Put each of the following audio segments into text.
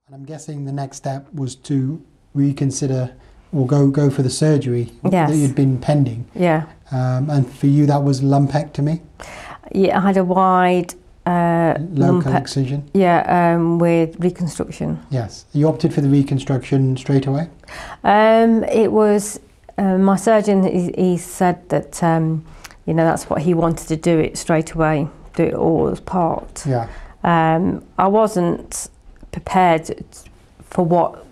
And I'm guessing the next step was to reconsider or go for the surgery that you'd been pending. Yeah. And for you, that was lumpectomy? Yeah, I had a wide local excision? Yeah, with reconstruction. Yes. You opted for the reconstruction straight away? It was my surgeon. He said that you know, that's what he wanted to do, it straight away, do it all as part. Yeah. I wasn't prepared for what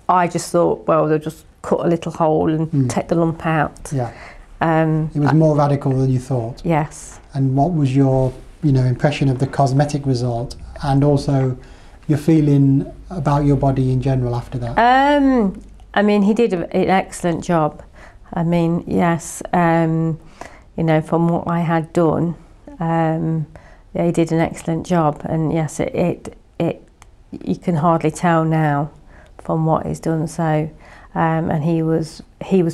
I just thought. Well, they'll just cut a little hole and take the lump out. Yeah. It was more radical than you thought. Yes. And what was your, you know, impression of the cosmetic result, and also your feeling about your body in general after that? I mean, he did an excellent job. I mean, yes, you know, from what I had done, yeah, he did an excellent job, and yes, it you can hardly tell now from what he's done. So, and he was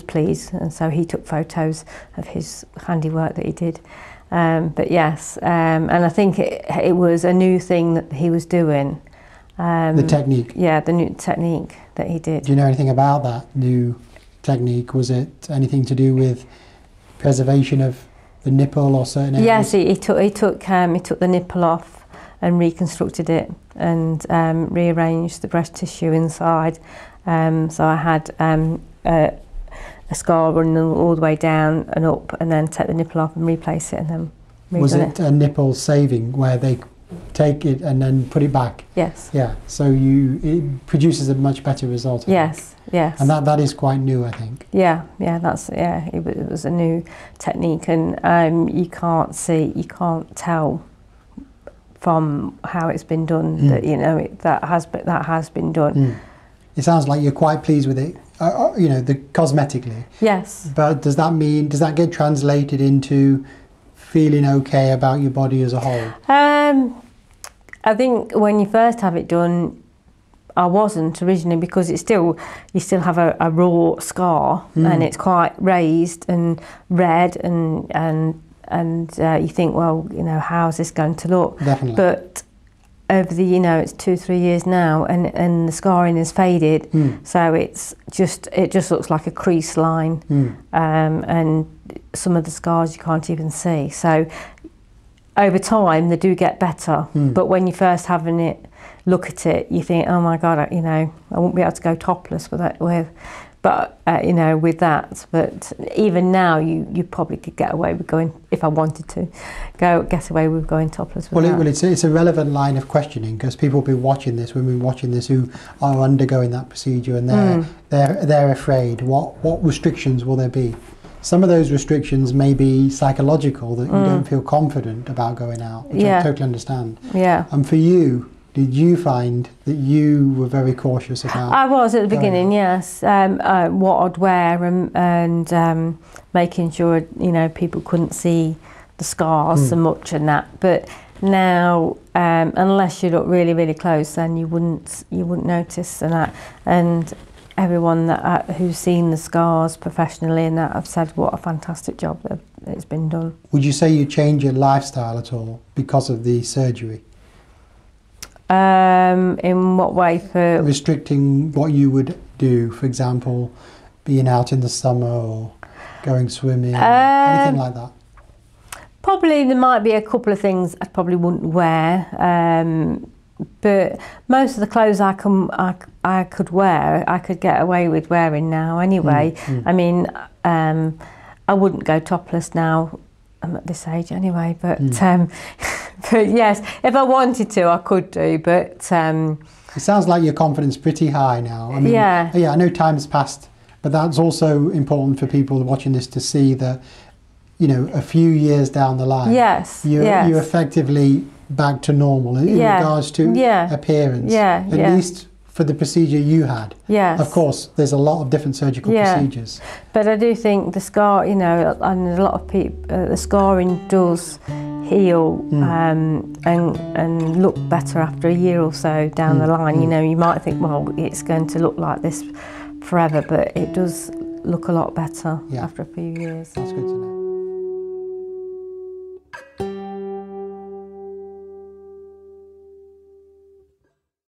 pleased, and so he took photos of his handiwork that he did. But yes, and I think it was a new thing that he was doing. The technique? Yeah, the new technique that he did. Do you know anything about that new technique? Was it anything to do with preservation of the nipple or certain areas? Yes, he took the nipple off and reconstructed it, and rearranged the breast tissue inside. So I had a scar running all the way down and up, and then take the nipple off and replace it, and then was it a nipple saving where they take it and then put it back? Yes. Yeah. So it produces a much better result. Yes. Yes. And that is quite new, I think. Yeah. Yeah. It was a new technique, and you can't tell from how it's been done that, you know, that has been done. It sounds like you're quite pleased with it, you know, cosmetically. Yes. But does that get translated into feeling okay about your body as a whole? I think when you first have it done, I wasn't originally, because you still have a raw scar, and it's quite raised and red, and you think, well, you know, how's this going to look? Definitely. But over the, you know, it's 2-3 years now, and the scarring has faded, so it just looks like a crease line, and some of the scars you can't even see. So over time they do get better, but when you're first having it, look at it, you think, oh my God, you know, I won't be able to go topless with that. You know, with that. But even now, you probably could get away with going, if I wanted to, get away with going topless with that. Well, it's a relevant line of questioning, because people will be watching this, women watching this, who are undergoing that procedure, and they're afraid. What restrictions will there be? Some of those restrictions may be psychological, that you don't feel confident about going out, which I totally understand. Yeah. And for you, did you find that you were very cautious about? I was at the beginning, yes. What I'd wear, and making sure, you know, people couldn't see the scars so much and that. But now, unless you look really, really close, then you wouldn't notice and that. And everyone who's seen the scars professionally and that have said what a fantastic job that it's been done. Would you say you changed your lifestyle at all because of the surgery? In what way? For restricting what you would do, for example, being out in the summer or going swimming, anything like that? Probably there might be a couple of things I probably wouldn't wear, but most of the clothes I could wear, I could get away with wearing now anyway. I mean, I wouldn't go topless now. I'm at this age anyway, but but yes, if I wanted to, I could do. But it sounds like your confidence is pretty high now. I mean, yeah, I know time's passed, but that's also important for people watching this to see that, you know, a few years down the line, you're effectively back to normal in regards to appearance. At least for the procedure you had. Yes. Of course, there's a lot of different surgical procedures. But I do think the scar, you know, and a lot of people, the scarring does heal and look better after a year or so down the line. You know, you might think, well, it's going to look like this forever, but it does look a lot better after a few years. That's good to know.